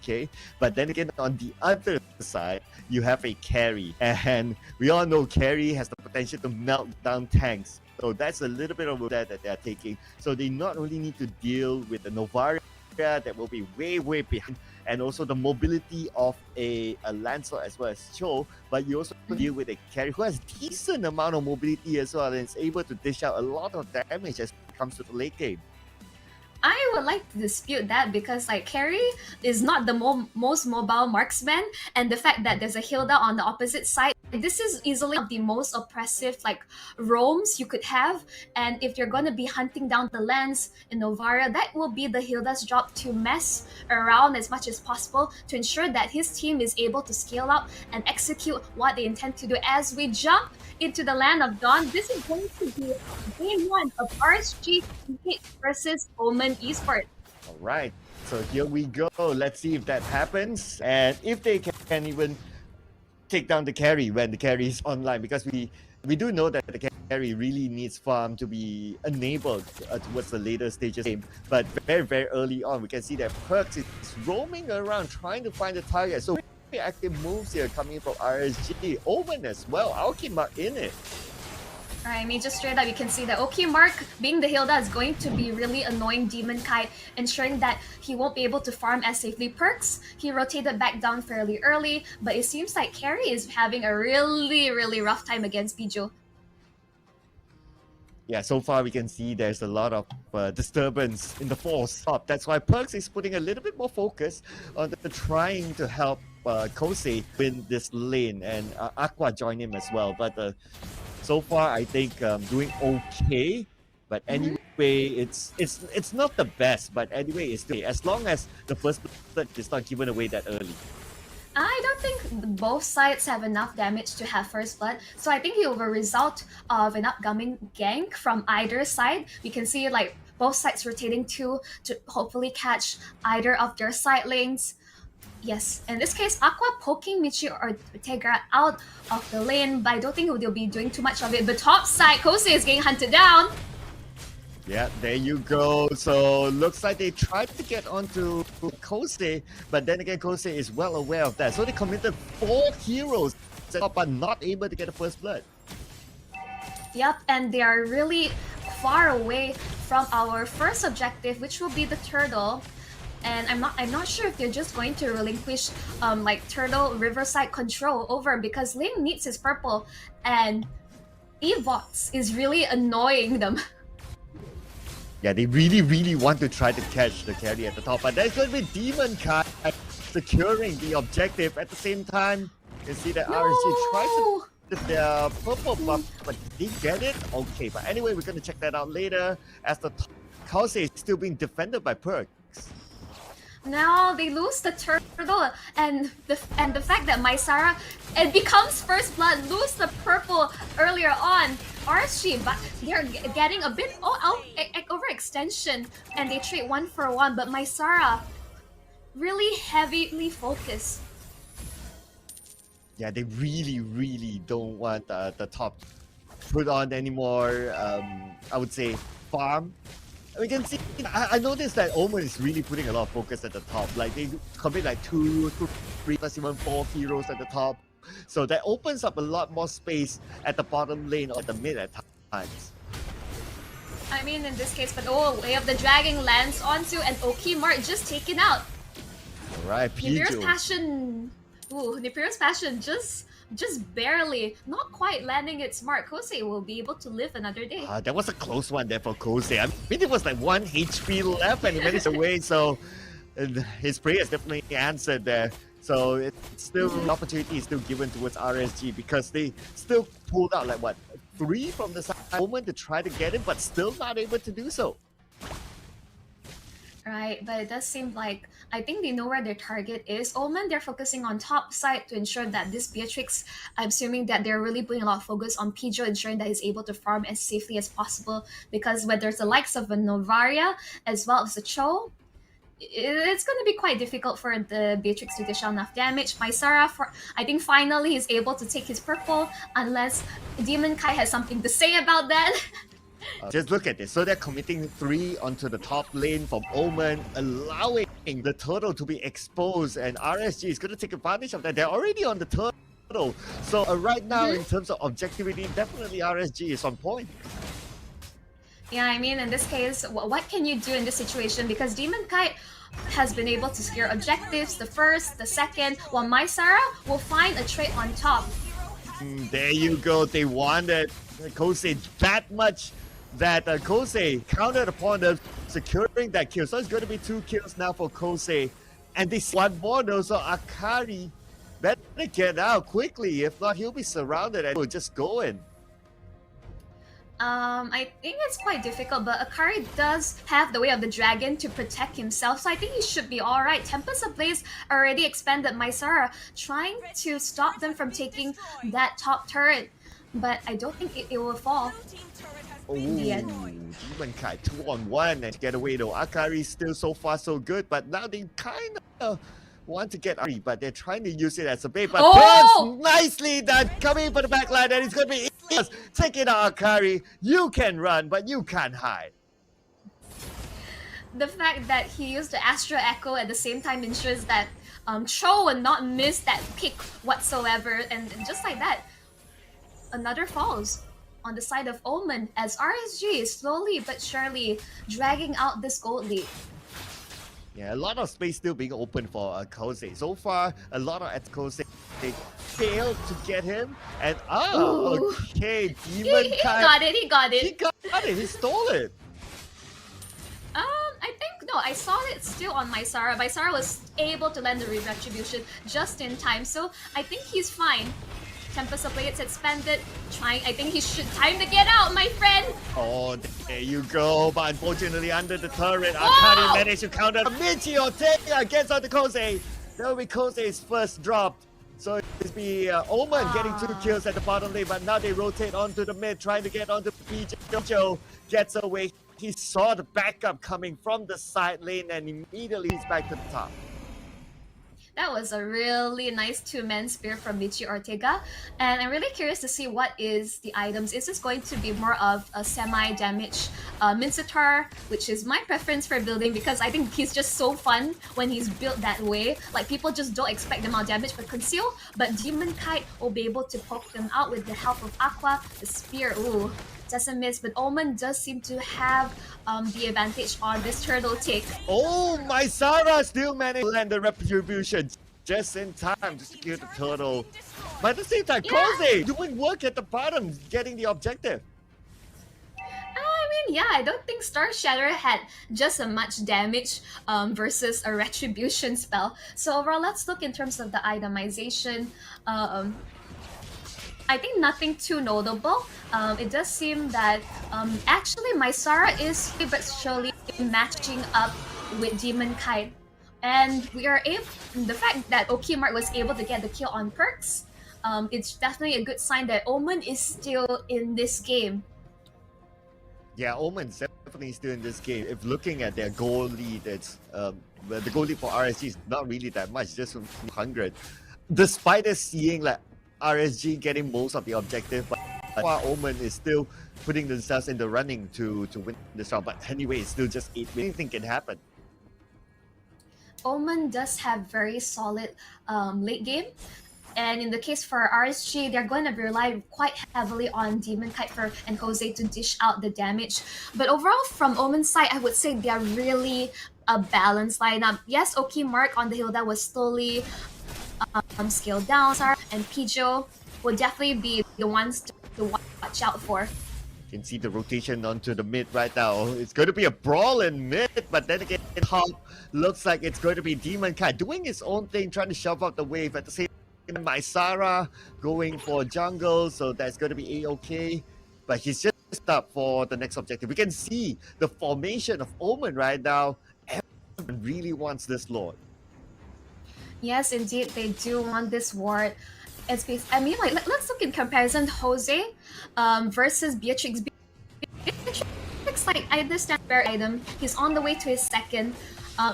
okay. But then again, on the other side, you have a carry, and we all know carry has the potential to melt down tanks. So that's a little bit of that they're taking. So they not only need to deal with the Novaria that will be way behind, and also the mobility of a Lancer as well as Cho, but you also deal with a carry who has decent amount of mobility as well, and is able to dish out a lot of damage as it comes to the late game. I would like to dispute that because like Carry is not the most mobile marksman, and the fact that there's a Hilda on the opposite side, this is easily one of the most oppressive like roams you could have. And if you're gonna be hunting down the lands in Novaria, that will be the Hilda's job to mess around as much as possible to ensure that his team is able to scale up and execute what they intend to do. As we jump into the land of Dawn, this is going to be game one of RSG versus Omen Esports. All right, so here we go. Let's see if that happens, and if they can even take down the carry when the carry is online, because we do know that the carry really needs farm to be enabled towards the later stages of the game. But very early on, we can see that Perks is roaming around trying to find the target. So very active moves here coming from RSG. Omen as well. Alchemar in it. I mean, just straight up, you can see that Mark, being the Hilda, is going to be really annoying Demonkite, ensuring that he won't be able to farm as safely. Perks, he rotated back down fairly early, but it seems like Carry is having a really rough time against Bijo. Yeah, so far we can see there's a lot of disturbance in the force top. That's why Perks is putting a little bit more focus on trying to help Kohai win this lane, and Aqua join him as well. But so far, I think doing okay. But anyway, it's not the best. But anyway, it's still, as long as the first blood is not given away that early. I don't think both sides have enough damage to have first blood, so I think it will be a result of an upcoming gank from either side. You can see like both sides rotating to hopefully catch either of their side lanes. Yes, in this case, Aqua poking Michi or Tegra out of the lane, but I don't think they'll be doing too much of it. But top side, Kohai is getting hunted down. Yeah, there you go. So looks like they tried to get onto Kohai, but then again, Kohai is well aware of that. So they committed 4 heroes, but not able to get the first blood. Yep, and they are really far away from our first objective, which will be the turtle. And I'm not sure if they're just going to relinquish like Turtle Riverside control over, because Ling needs his purple and Evox is really annoying them. Yeah, they really want to try to catch the carry at the top, but there's going to be Demonkite securing the objective. At the same time, you see that RSG tries to get their purple buff, but did they get it? Okay, but anyway, we're going to check that out later, as the Kohai is still being defended by Perks. Now they lose the turtle, and the fact that Mysara, it becomes first blood, lose the purple earlier on. RSG, but they're getting a bit overextension, and they trade 1 for 1. But Mysara, really heavily focused. Yeah, they really don't want the top put on anymore. I would say farm. We can see, I noticed that Omen is really putting a lot of focus at the top. Like they commit like 2, 3, plus even 4 heroes at the top. So that opens up a lot more space at the bottom lane or the mid at times. I mean, in this case, but Way of the Dragon lands onto, and Okimart just taken out. Alright, Nipir's Passion. Ooh, Nipir's Passion just barely, not quite landing its mark. Kohai will be able to live another day. That was a close one there for Kohai. I mean, it was like 1 HP left and he went away, so his prayer is definitely answered there. So it's still, the opportunity is still given towards RSG, because they still pulled out like what, 3 from the side Omen to try to get him, but still not able to do so. Right, but it does seem like, I think they know where their target is. Omen, they're focusing on top side to ensure that this Beatrix, I'm assuming that they're really putting a lot of focus on Pijo, ensuring that he's able to farm as safely as possible, because when there's the likes of a Novaria as well as a Cho, it's going to be quite difficult for the Beatrix to dish out enough damage. Mysara, I think finally he's able to take his purple, unless Demonkite has something to say about that. Just look at this. So they're committing 3 onto the top lane from Omen, allowing the turtle to be exposed, and RSG is going to take advantage of that. They're already on the turtle. So right now, in terms of objectivity, definitely RSG is on point. Yeah, I mean, in this case, what can you do in this situation? Because Demonkite has been able to secure objectives, the first, the second, while Mysara will find a trade on top. There you go. They wanted Kohai that much that Kohai counted upon them securing that kill. So it's going to be 2 kills now for Kohai. And they one more though, so Akari better get out quickly. If not, he'll be surrounded and will just go in. I think it's quite difficult, but Akari does have the Way of the Dragon to protect himself, so I think he should be alright. Tempest Ablaze already expanded Mysara, trying to stop them from taking that top turret, but I don't think it will fall. Oh, Demonkite 2-on-1 and get away though. Akari still so far so good, but now they kind of want to get Akari, but they're trying to use it as a bait. But Burns, nicely done, coming for the backline, and it's going to be Ilyas taking out Akari. You can run, but you can't hide. The fact that he used the Astro Echo at the same time ensures that Cho will not miss that pick whatsoever, and just like that, another falls on the side of Omen as RSG is slowly but surely dragging out this gold lead. Yeah, a lot of space still being open for Kohai. So far, a lot of Kohai they failed to get him, and okay, Demonkite. He got it. He got it. He got it. He stole it. I think no. I saw it still on Mysara. Mysara was able to land the retribution just in time, so I think he's fine. Tempest Ablaze expanded, trying. I think he should time to get out, my friend. Oh, there you go. But unfortunately, under the turret, Akari managed to counter Michi Ortega against the Kohai. That will be Kohai's first drop. So it's be Omen getting 2 kills at the bottom lane, but now they rotate onto the mid, trying to get onto PJ. Jojo gets away. He saw the backup coming from the side lane, and immediately he's back to the top. That was a really nice 2-man spear from Michi Ortega, and I'm really curious to see what is the items. Is this going to be more of a semi-damage Mincetar, which is my preference for building because I think he's just so fun when he's built that way. Like, people just don't expect the amount of damage for Conceal, but Demonkite will be able to poke them out with the help of Aqua. The spear, ooh, doesn't miss, but Omen does seem to have the advantage on this turtle take. Oh, Mysara still managed to land the retribution just in time to secure the turtle. But at the same time, Kohai doing work at the bottom, getting the objective. I mean, yeah, I don't think Star Shatter had just as much damage versus a retribution spell. So overall, let's look in terms of the itemization. I think nothing too notable. It does seem that actually Mysara is but surely matching up with Demonkite, and we are able. The fact that Okimark was able to get the kill on Perks, it's definitely a good sign that Omen is still in this game. Yeah, Omen's definitely still in this game. If looking at their goal lead, it's the goal lead for RSG is not really that much, just 100. Despite us seeing like RSG getting most of the objective, but while Omen is still putting themselves in the running to win this round. But anyway, it's still just 8. Anything can happen. Omen does have very solid late game. And in the case for RSG, they're going to rely quite heavily on Demonkite and Kohai to dish out the damage. But overall, from Omen's side, I would say they're really a balanced lineup. Yes, Okimark on the hill that was slowly scaled down, and Pijo will definitely be the ones to watch out for. You can see the rotation onto the mid right now. It's going to be a brawl in mid, but then again, top looks like it's going to be Demonkite doing his own thing, trying to shove out the wave. At the same time, Mysara going for jungle, so that's going to be A-okay. But he's just up for the next objective. We can see the formation of Omen right now. Everyone really wants this Lord. Yes, indeed, they do want this ward. I mean, like, let's look in comparison. Jose versus Beatrix. Beatrix, like, I understand fair item. He's on the way to his second.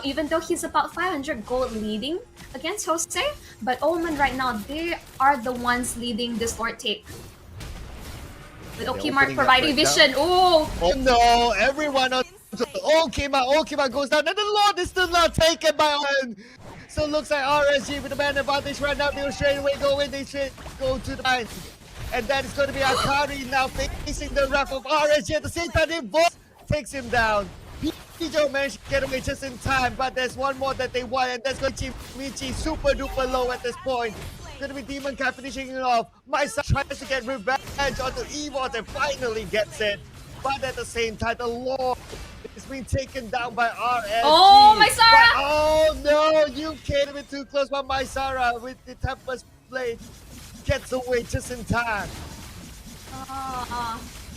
Even though he's about 500 gold leading against Jose, but Omen right now, they are the ones leading this Lord take. With They're Okimark opening up providing right now. vision. Oh! Oh no, everyone on Okima goes down, and the Lord is still not taken by Omen. So it looks like RSG with the man advantage right now. They will straight away go in, they straight go to the mine. And that is going to be Akari now facing the wrath of RSG. At the same time, the boss takes him down. Pijo managed to get away just in time, but there's one more that they want, and that's going to be Michi super duper low at this point. Going to be Demonkite finishing it off. My son tries to get revenge onto Evos and finally gets it. But at the same time, the Lord is being taken down by RSG. Oh, my Sarah! But, oh no, you came a bit too close, but my Sarah with the Tempest blade gets away just in time.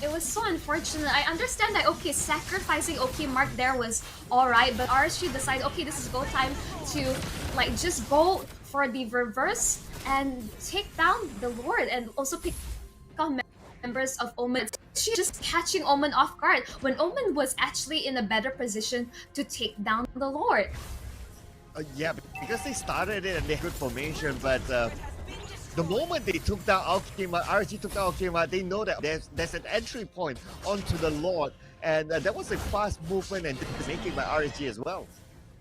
It was so unfortunate. I understand that, okay, sacrificing Okimark there was alright, but RSG decided, okay, this is go time to like just go for the reverse and take down the Lord and also pick up members of Omen. She's just catching Omen off guard when Omen was actually in a better position to take down the Lord. Yeah, because they started it and they had good formation, but the moment they took down Alkima, RSG took down Alkima, they know that there's an entry point onto the Lord, and that was a fast movement and making by RSG as well.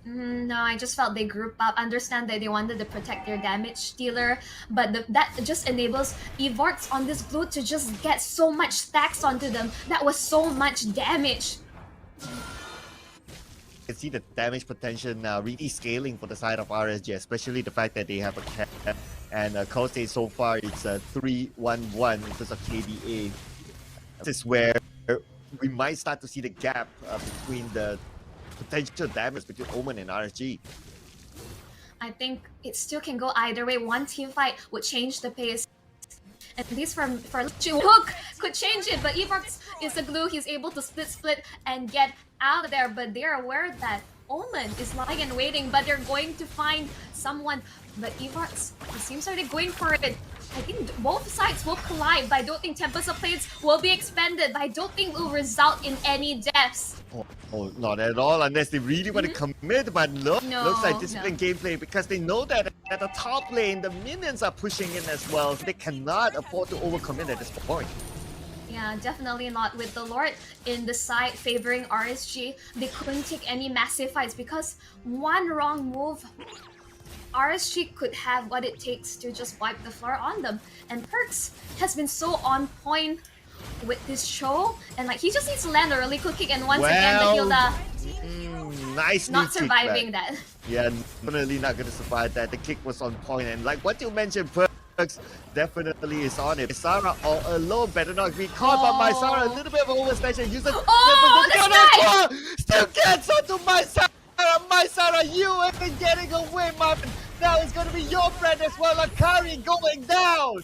No, I just felt they grouped up. Understand that they wanted to protect their damage dealer, but that just enables Evorts on this blue to just get so much stacks onto them. That was so much damage. You can see the damage potential now really scaling for the side of RSG, especially the fact that they have a cap. And call state so far it's 3-1-1 in terms of KDA. This is where we might start to see the gap between the potential damage between Omen and RSG. I think it still can go either way. One team fight would change the pace. At least for Hook could change it, but Evox is the glue. He's able to split and get out of there, but they're aware that Omen is lying and waiting, but they're going to find someone. But Evox, it seems like they're going for it. I think both sides will collide, but I don't think Tempest of Blades will be expended, but I don't think it will result in any deaths. Oh, not at all, unless they really want to commit, but no, looks like disciplined gameplay because they know that at the top lane, the minions are pushing in as well. They cannot afford to overcommit at this point. Yeah, definitely not. With the Lord in the side favoring RSG, they couldn't take any massive fights because one wrong move, RSG could have what it takes to just wipe the floor on them. And Perks has been so on point with this show, and like he just needs to land a really quick kick, and once again the Hilda nice not surviving that. Yeah, definitely not gonna survive that. The kick was on point, and like what you mentioned, Perks definitely is on it. Sarah all alone better not be caught, but my Sarah a little bit of overstation. Uses still gets onto my Sarah. My Sarah, you have been getting away, Marvin. Now it's gonna be your friend as well. Akari going down.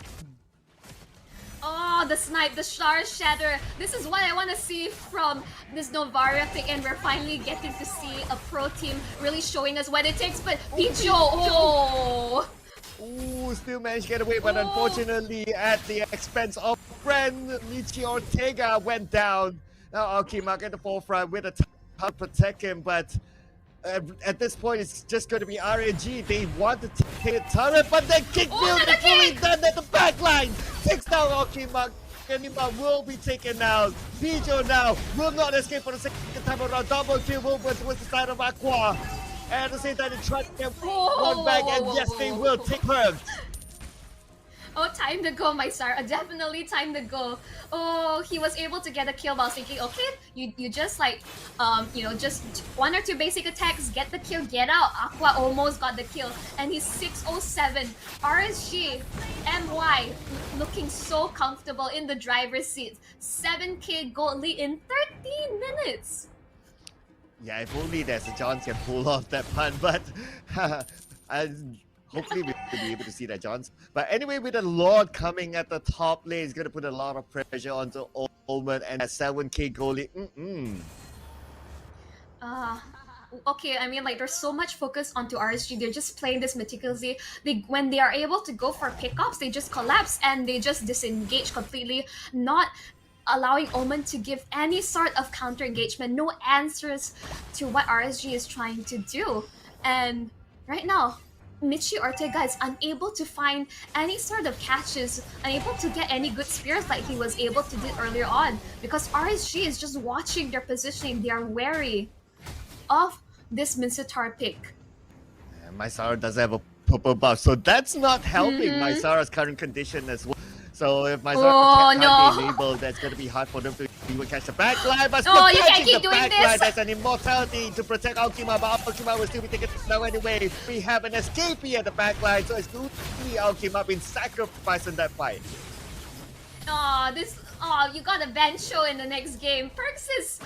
Oh, the snipe, the star shatter. This is what I want to see from this Novaria pick, and we're finally getting to see a pro team really showing us what it takes. But Pijo, Ooh, still managed to get away, but unfortunately at the expense of friend Michi Ortega went down. Now Alkimak at the forefront with a to protect him, but at this point it's just going to be RNG. They want to take a turret, but then kick build is fully done at the back line. Takes down Alkimak. Alkimak will be taken out. Pijo now will not escape for the second time around. Double kill movement towards the side of Aqua. And at the same time, they try to get one back, and yes, they will take her. Oh, time to go, my star. Definitely time to go. Oh, he was able to get a kill, but I was thinking, okay, you just like, you know, just one or two basic attacks, get the kill, get out. Aqua almost got the kill, and he's 607. RSG, MY, looking so comfortable in the driver's seat. 7k gold lead in 13 minutes. Yeah, if only there's a chance can pull off that pun, but hopefully we'll be able to see that chance. But anyway, with the Lord coming at the top lane, it's going to put a lot of pressure onto Omen, and at 7k goalie. Okay, I mean, like, there's so much focus onto RSG. They're just playing this meticulously. When they are able to go for pickups, they just collapse and they just disengage completely, not allowing Omen to give any sort of counter engagement, no answers to what RSG is trying to do. And right now, Michi Ortega is unable to find any sort of catches, unable to get any good spears like he was able to do earlier on, because RSG is just watching their positioning. They are wary of this Mincetar pick. And Mysara does have a purple buff, so that's not helping Mhm. Mysara's current condition as well. So if Mysara Oh, can't no. be enabled, that's going to be hard for them to even catch the backline. But Oh, you can't catching keep the doing backline, this. there's an immortality to protect Alkima, but Alkima will still be taken down anyway. We have an escapee at the backline, so it's going to be Alkima being sacrificed in that fight. You got a Bancho in the next game. Perks is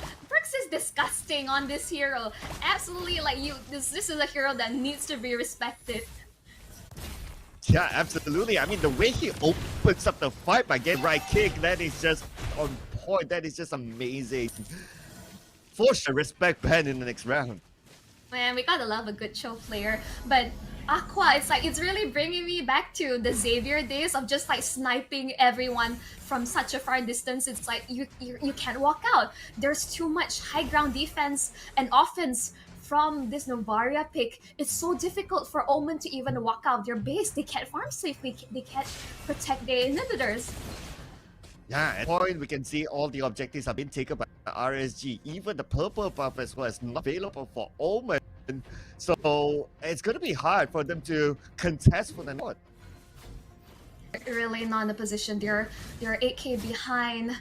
disgusting on this hero. Absolutely, like this is a hero that needs to be respected. Yeah, absolutely. I mean, the way he opens up the fight by getting right kick, that is just on point. That is just amazing. Force the respect ban in the next round. Man, we gotta love a good Cho player. But Aqua, it's really bringing me back to the Xavier days of just like sniping everyone from such a far distance. It's like you can't walk out. There's too much high ground defense and offense from this Novaria pick. It's so difficult for Omen to even walk out their base. They can't farm safely. They can't protect their inhibitors. Yeah, at this point we can see all the objectives have been taken by RSG. Even the purple buff as well is not available for Omen. So it's going to be hard for them to contest for the North. Really not in a position. They're 8k behind.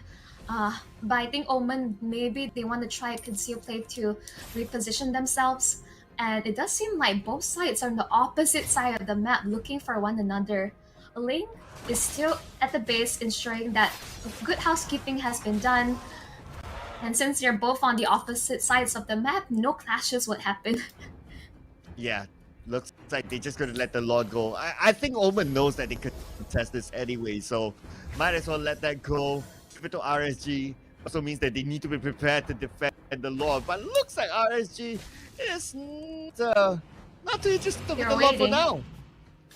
But I think Omen, maybe they want to try a conceal play to reposition themselves. And it does seem like both sides are on the opposite side of the map looking for one another. Ling is still at the base ensuring that good housekeeping has been done. And since they're both on the opposite sides of the map, no clashes would happen. Yeah, looks like they're just going to let the Lord go. I think Omen knows that they could contest this anyway, so might as well let that go. Give it to RSG. Also means that they need to be prepared to defend the Lord. But looks like RSG is not too interested with the Lord for now.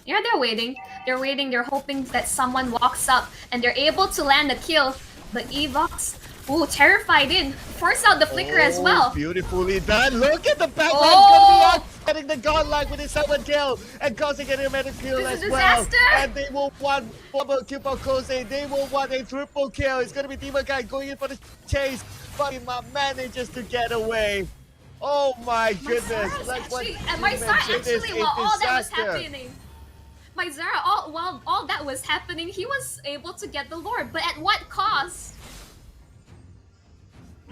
Yeah, they're waiting. They're waiting. They're hoping that someone walks up and they're able to land a kill. But Evox, ooh, terrified in. Force out the flicker as well. Beautifully done. Look at the backline. Oh! Going to be getting the godlike with his 7 kill. And causing an automatic kill This is as well. disaster. And they will want double kill for Kohai. They will want a triple kill. It's going to be Demonkite going in for the chase. But he manages to get away. Oh my goodness. Mysara actually, while all that was happening, while all that was happening, he was able to get the Lord, but at what cost?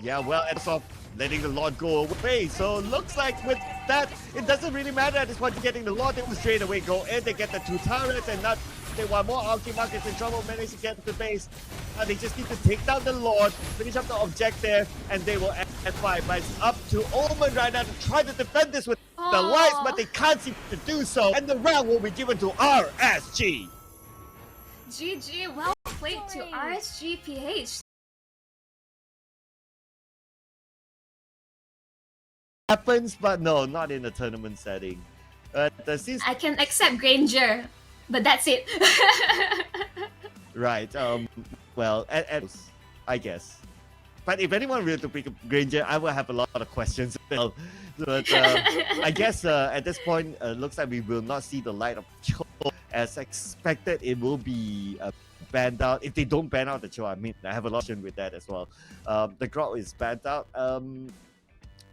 Yeah, well, it's off letting the Lord go away. So looks like with that, it doesn't really matter at this point getting the Lord. They will straight away go in. They get the 2 turrets and not they want more. Alkima is in trouble, manage to get to the base. They just need to take down the Lord, finish up the objective, and they will end 5. But it's up to Omen right now to try to defend this with the lights, but they can't seem to do so. And the round will be given to RSG. GG, well played to RSG PH. Happens, but no, not in a tournament setting. I can accept Granger, but that's it. Right. Well, I guess. But if anyone really to pick up Granger, I will have a lot of questions. But I guess at this point, looks like we will not see the light of Cho. As expected, it will be banned out. If they don't ban out the Cho, I mean, I have a lot of question with that as well. The Grot is banned out.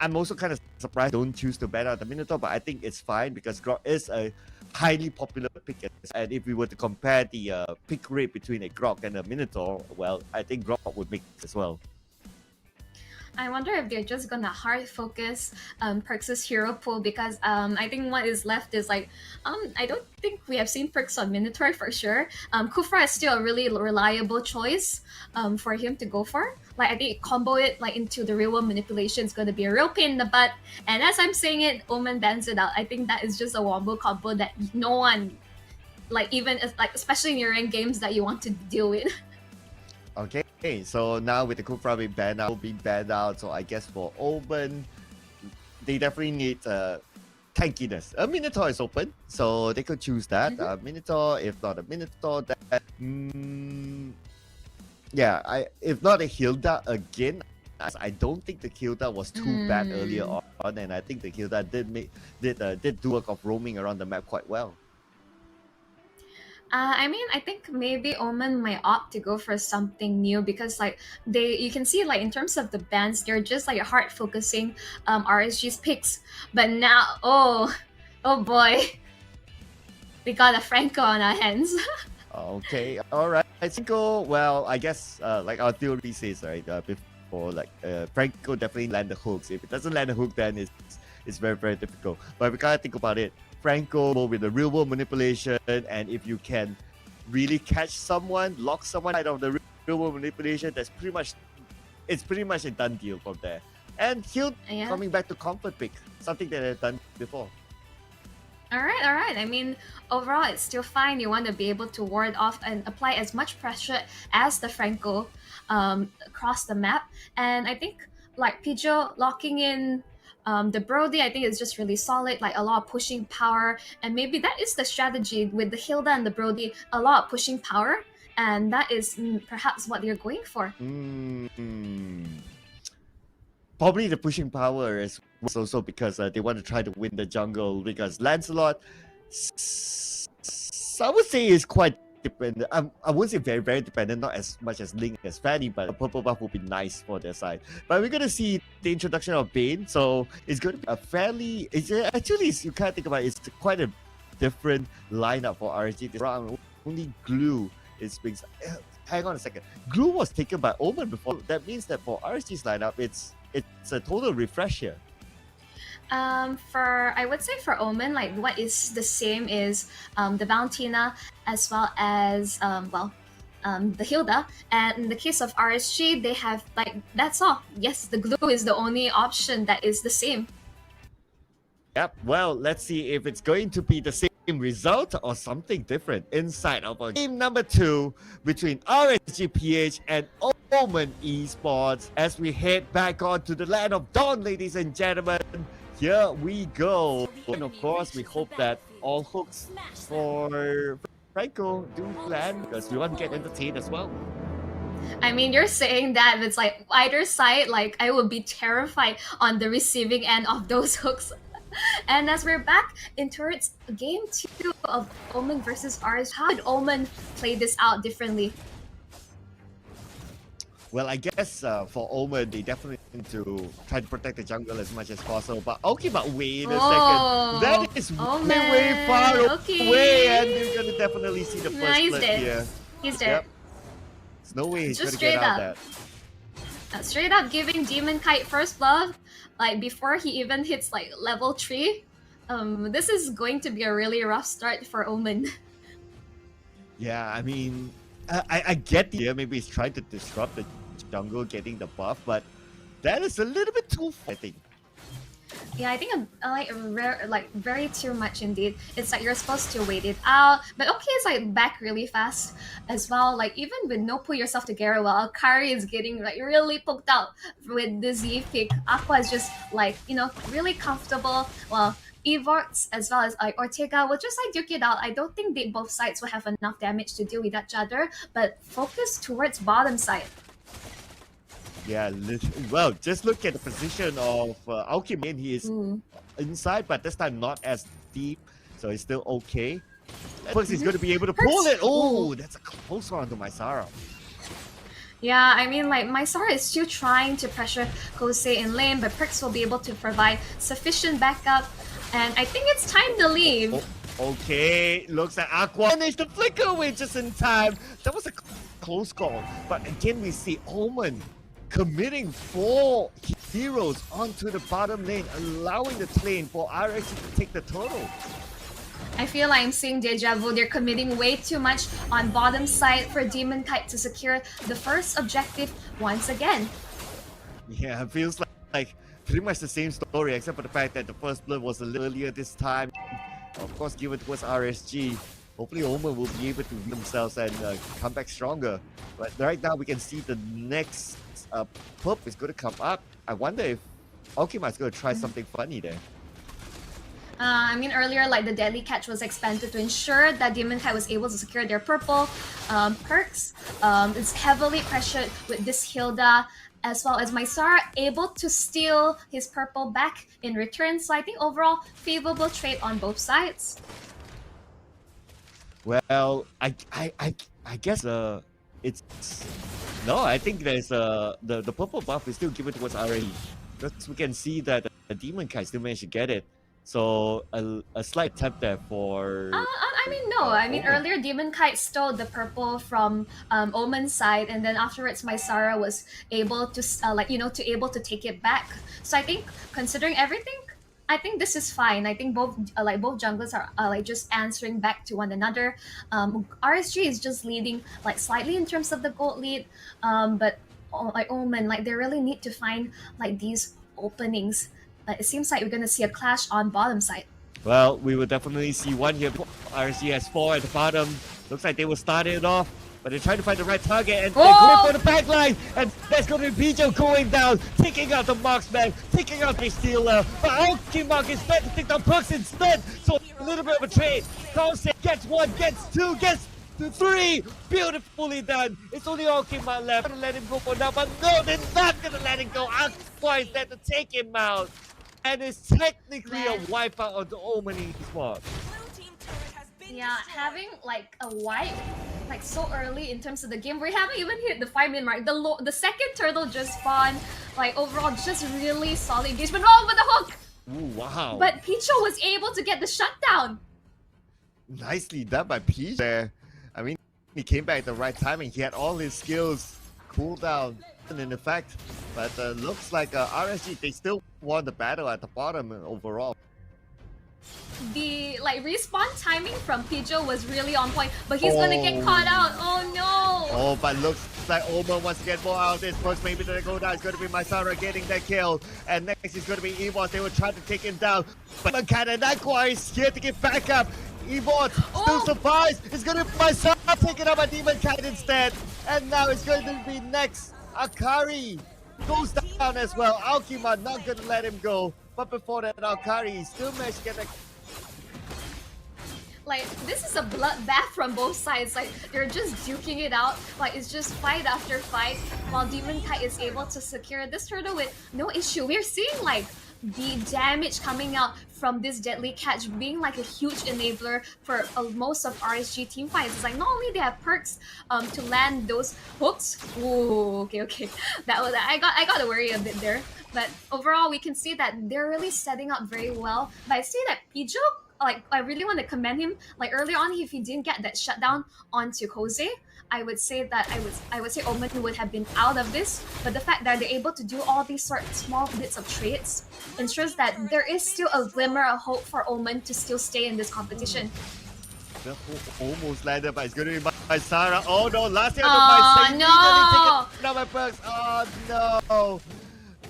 I'm also kind of surprised they don't choose to ban out the Minotaur, but I think it's fine because Grot is a highly popular pick. And if we were to compare the pick rate between a Grok and a Minotaur, well, I think Grok would make it as well. I wonder if they're just gonna hard focus Perks' hero pool because I think what is left is like I don't think we have seen Perks on Minotaur for sure. Kufra is still a really reliable choice for him to go for. Like I think combo it like into the real world manipulation is gonna be a real pain in the butt. And as I'm saying it, Omen bans it out. I think that is just a wombo combo that no one like even like especially in your ranked games that you want to deal with. Okay, so now with the Kufra being banned out, so I guess for Omen, they definitely need tankiness. A Minotaur is open, so they could choose that. Minotaur, if not a Minotaur, that if not a Hilda again, I don't think the Kilda was too bad earlier on, and I think the Kilda did do work of roaming around the map quite well. I mean, I think maybe Omen might opt to go for something new because like you can see like in terms of the bands, they're just like hard focusing RSG's picks. But now, oh boy, we got a Franco on our hands. Okay, all right. Franco, well, I guess like our theory says, right, before, like Franco definitely land the hooks. If it doesn't land the hook, then it's very, very difficult. But we gotta think about it. Franco with the real world manipulation, and if you can really catch someone, lock someone out of the real world manipulation, it's pretty much a done deal from there. And he'll coming back to comfort pick, something that they've done before. All right. I mean, overall, it's still fine. You want to be able to ward off and apply as much pressure as the Franco across the map. And I think like Pijo locking in the Brody, I think is just really solid, like a lot of pushing power. And maybe that is the strategy with the Hilda and the Brody, a lot of pushing power. And that is perhaps what they're going for. Probably the pushing power is also because they want to try to win the jungle, because Lancelot, I would say, is quite dependent. I wouldn't say very, very dependent, not as much as Link as Fanny, but a purple buff would be nice for their side. But we're going to see the introduction of Bane, so it's going to be a fairly... you can't think about it, it's quite a different lineup for RSG this round. Only Glue is being... Hang on a second. Glue was taken by Omen before. That means that for RSG's lineup, it's a total refresh here. I would say for Omen, like what is the same is the Valentina as well as the Hilda. And in the case of RSG, they have like that's all. Yes, the Glue is the only option that is the same. Yep. Well, let's see if it's going to be the same result or something different inside of our game number 2 between RSGPH and Omen Esports as we head back on to the land of Dawn, ladies and gentlemen. Here we go. And of course, we hope that all hooks for Franco do land, because we want to get entertained as well. I mean, you're saying that it's like either side, like I would be terrified on the receiving end of those hooks. And as we're back into game 2 of Omen versus RSG, how did Omen play this out differently? Well, I guess for Omen, they definitely need to try to protect the jungle as much as possible. But okay, but wait a second. That is way far away, and you're gonna definitely see the first blood here. He's dead. Yep. There's no way he's gonna get out of that. Straight up giving Demonkite first blood, like before he even hits like level 3. This is going to be a really rough start for Omen. Yeah, I mean, I get the idea. Maybe he's trying to disrupt the jungle, getting the buff, but that is a little bit too far, I think. Yeah, I think like very too much indeed. It's like you're supposed to wait it out, but okay, it's like back really fast as well. Like even with no pull yourself together well, Kari is getting like really poked out with the Z pick. Aqua is just like, you know, really comfortable. Well, Evox as well as like Ortega will just like duke it out. I don't think both sides will have enough damage to deal with each other, but focus towards bottom side. Yeah, well, just look at the position of Alchemy. He is inside, but this time not as deep, so it's still okay. Perks is going to be able to pull it. Oh, that's a close one to Mysara. Yeah, I mean, like, Mysara is still trying to pressure Kohai in lane, but Perks will be able to provide sufficient backup, and I think it's time to leave. Oh, okay, looks like Aqua managed to flicker away just in time. That was a close call, but again, we see Omen committing 4 heroes onto the bottom lane, allowing the lane for RSG to take the turtle. I feel like I'm seeing deja vu. They're committing way too much on bottom side for Demonkite to secure the first objective once again. Yeah, it feels like pretty much the same story, except for the fact that the first blood was a little earlier this time. Of course, given towards RSG. Hopefully Omen will be able to read themselves and come back stronger. But right now we can see the next perp is going to come up. I wonder if Alchema is going to try something funny there. I mean, earlier, like, the Deadly Catch was expanded to ensure that Demonkite was able to secure their purple perks. It's heavily pressured with this Hilda, as well as Mysara able to steal his purple back in return. So I think overall favorable trade on both sides. Well, I guess it's no. I think there's the purple buff is still given towards RE. Because we can see that the Demonkite still managed to get it. So a slight attempt there for. I mean, no. I mean, Omen. earlier Demonkite stole the purple from Omen's side, and then afterwards, Mysara was able to, able to take it back. So I think, considering everything, I think this is fine. I think both, both junglers are just answering back to one another. RSG is just leading like slightly in terms of the gold lead, but Omen, like they really need to find like these openings. It seems like we're gonna see a clash on bottom side. Well, we will definitely see one here. RSG has 4 at the bottom. Looks like they will start it off, but they're trying to find the right target, and they're going for the back line, and that's going to be Pijo going down, taking out the marksman, taking out the stealer, but Alkimark is meant to take down Perks instead, so a little bit of a trade. Kause gets 1, gets 2, gets 3, beautifully done. It's only Alkimark left. Gonna let him go for now, but no, they're not gonna let him go. Alkimark is there to take him out. And it's technically a wipeout of the Omen spot. Yeah, having like a wipe like so early in terms of the game, we haven't even hit the 5-minute mark. The second turtle just spawned. Like overall, just really solid engagement. Oh, but the hook! Ooh, wow. But Picho was able to get the shutdown. Nicely done by Peach there. I mean, he came back at the right timing. He had all his skills cooled down and in effect. But looks like RSG, they still won the battle at the bottom overall. The respawn timing from Pijo was really on point, but he's gonna get caught out. Oh no! Oh, but looks like Omen wants to get more out of this. First, maybe gonna go down. It's gonna be Mysara getting that kill, and next is gonna be Evos. They will try to take him down, but Demonkite and Aqua is here to get back up. Evos still surprised. It's gonna be Mysara taken up by Demonkite instead, and now it's going to be next. Akari goes down as well. Alkima not gonna let him go, but before that, Akari still managed to get that. Like, this is a bloodbath from both sides. Like, they're just duking it out. Like, it's just fight after fight, while Demonkite is able to secure this turtle with no issue. We're seeing, like, the damage coming out from this deadly catch being like a huge enabler for most of RSG team fights. It's like, not only they have perks to land those hooks. Ooh, okay. That was, I got to worry a bit there. But overall, we can see that they're really setting up very well. But I see that Pijo, like, I really want to commend him. Like earlier on, if he didn't get that shutdown onto Kohai, I would say that I would say Omen would have been out of this. But the fact that they're able to do all these sort of small bits of trades ensures that there is still a glimmer of hope for Omen to still stay in this competition. The hook almost landed, but it's going to be Mysara. Oh no, last year no! Taken Perks. Oh no!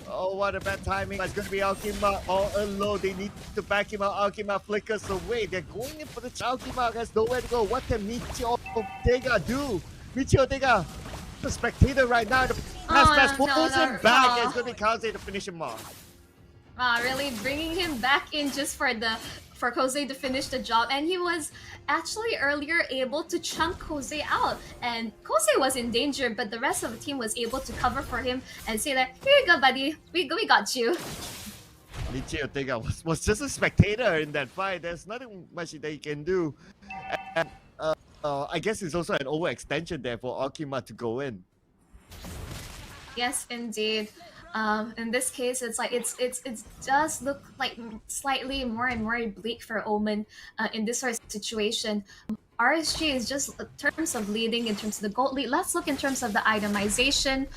Oh, what a bad timing. It's going to be Alkima all alone. They need to back him out. Alkima flickers away. They're going in for the Alkima has nowhere to go. What can Michio Ortega do? Michio Ortega, the spectator right now. The pass pulls him back. It's going to be Kause to finish him off. Really bringing him back in just for Kohai to finish the job, and he was actually earlier able to chunk Kohai out, and Kohai was in danger, but the rest of the team was able to cover for him and say that, here you go buddy, we got you. Michio Ortega was just a spectator in that fight. There's nothing much that he can do, and I guess it's also an overextension there for Alkima to go in. Yes, indeed. In this case, it's like it does look like slightly more and more bleak for Omen in this sort of situation. RSG is just in terms of leading, in terms of the gold lead. Let's look in terms of the itemization.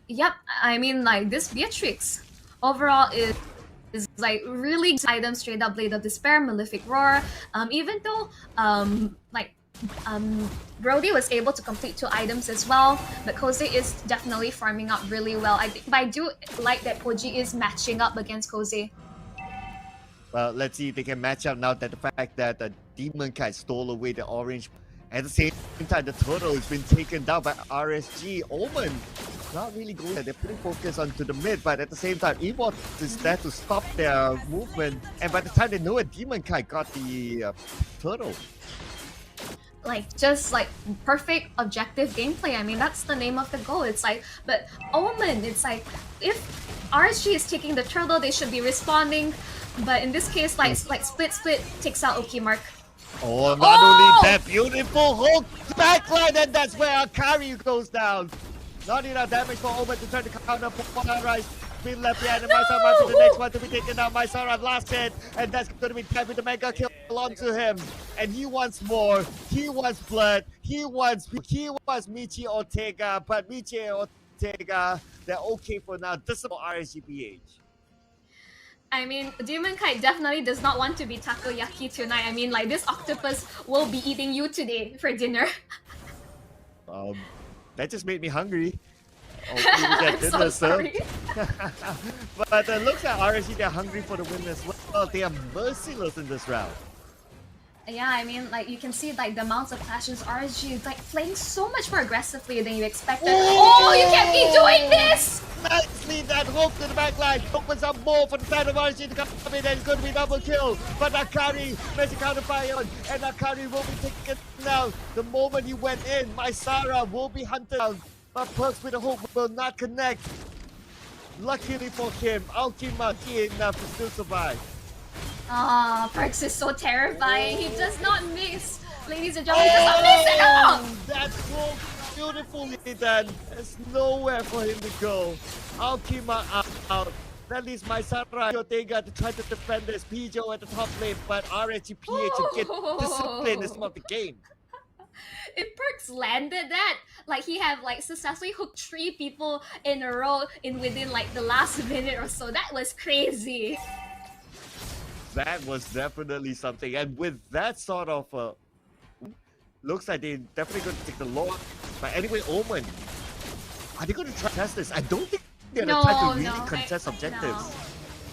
Yep, I mean like this Beatrix overall is like really item, straight up Blade of Despair, Malefic Roar. Even though Brody was able to complete 2 items as well, but Kohai is definitely farming up really well. But I do like that Koji is matching up against Kohai. Well, let's see if they can match up now that the fact that the Demonkite stole away the orange. At the same time, the turtle has been taken down by RSG. Omen not really going there. They're putting focus onto the mid, but at the same time, Evos is there to stop their movement. And by the time they know it, Demonkite got the turtle. just like perfect objective gameplay. I mean, that's the name of the goal. It's like, but Omen, it's like if RSG is taking the turtle, they should be responding. But in this case, like split takes out Okimark. Oh, not only that, beautiful hook backline, and that's where Akari goes down. Not enough damage for Omen to turn the counter for Sunrise. Been left behind, and Mysara to the next one to be taken out. Mysara last hit, and that's going to be tied with the mega kill onto him. And he wants more. He wants blood. He wants Michi Ortega, but Michi Ortega, they're okay for now. This is about RSGPH. I mean, Demonkite definitely does not want to be takoyaki tonight. I mean, like, this octopus will be eating you today for dinner. That just made me hungry. I'm so sorry. But it looks like RSG, they're hungry for the win as well. They are merciless in this round. Yeah, I mean, like, you can see, like, the amounts of clashes. RSG is, like, playing so much more aggressively than you expected. Oh, you can't be doing this! Nicely, that hook to the back line opens up more for the side of RSG to come in, and it's going to be double kill. But Akari makes a counter fire on, and Akari will be taken down. The moment he went in, Mysara will be hunted down. But Perks with the hook will not connect. Luckily for him, Alkima key enough to still survive. Ah, Perks is so terrifying. He does not miss. Ladies and gentlemen, he does not miss at all! That's so beautifully done. There's nowhere for him to go. Alkima out. That leaves Mysara and Ortega to try to defend this. Pijo at the top lane, but RSGPH to get discipline is not the game. If Perks landed that, like, he have like successfully hooked 3 people in a row within like the last minute or so. That was crazy. That was definitely something, and with that sort of looks like they're definitely going to take the loss. But anyway, Omen, are they going to try to test this? I don't think they're going to try to really contest objectives.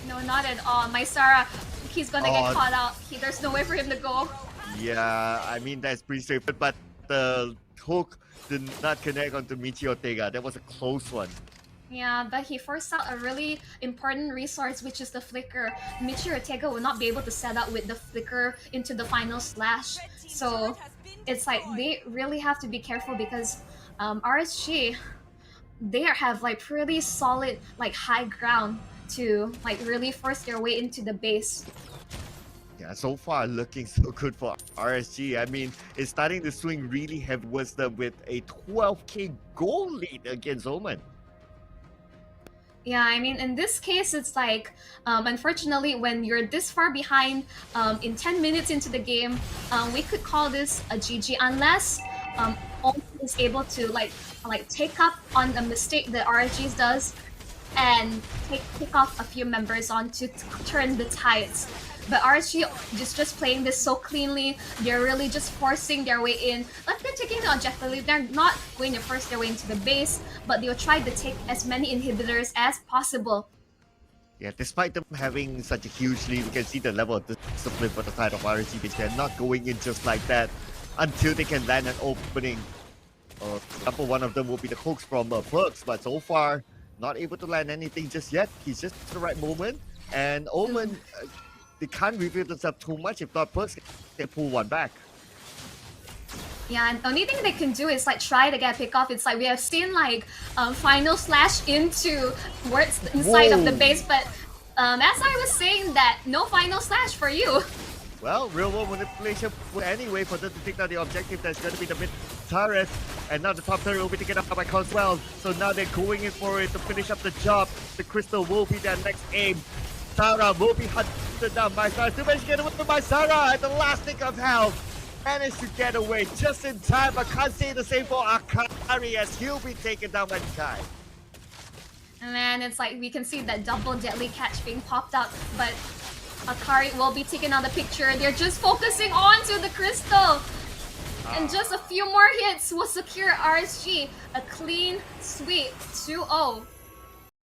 No, not at all. Mysara, he's gonna get caught out. There's no way for him to go. Yeah, I mean, that's pretty straightforward, but the hook did not connect onto Michi Ortega. That was a close one. Yeah, but he forced out a really important resource, which is the flicker. Michi Ortega will not be able to set up with the flicker into the final slash. So it's like they really have to be careful because RSG, they have like pretty solid like high ground to like really force their way into the base. Yeah, so far looking so good for RSG. I mean, it's starting to swing really heavy wisdom with a 12k goal lead against Omen. Yeah, I mean, in this case, it's like, unfortunately, when you're this far behind, in 10 minutes into the game, we could call this a GG unless Omen is able to like take up on the mistake that RSG does and pick off a few members on to turn the tides. But RSG just playing this so cleanly. They're really just forcing their way in. Like, they're taking the objective. They're not going to force their way into the base, but they'll try to take as many inhibitors as possible. Yeah, despite them having such a huge lead, we can see the level of discipline for the side of RSG. They're not going in just like that until they can land an opening. For example, one of them will be the hooks from Perks, but so far, not able to land anything just yet. He's just at the right moment. And Omen... they can't reveal themselves too much. If not, Perks can pull one back. Yeah, and the only thing they can do is like try to get a pick off. It's like we have seen like final slash into towards the inside of the base, but as I was saying, that no final slash for you. Well, real world manipulation anyway for them to take down the objective. That's going to be the mid turret, and now the top turret will be taken up by Coswell. So now they're going in for it to finish up the job. The crystal will be their next aim. Sarah will be hunted down by Sarah. Still managed to get away from Sarah at the last tick of health. Managed to get away just in time, but can't say the same for Akari as he'll be taken down by Kai. And then it's like we can see that double deadly catch being popped up, but Akari will be taken out of the picture. They're just focusing on to the crystal. And just a few more hits will secure RSG a clean sweep 2-0.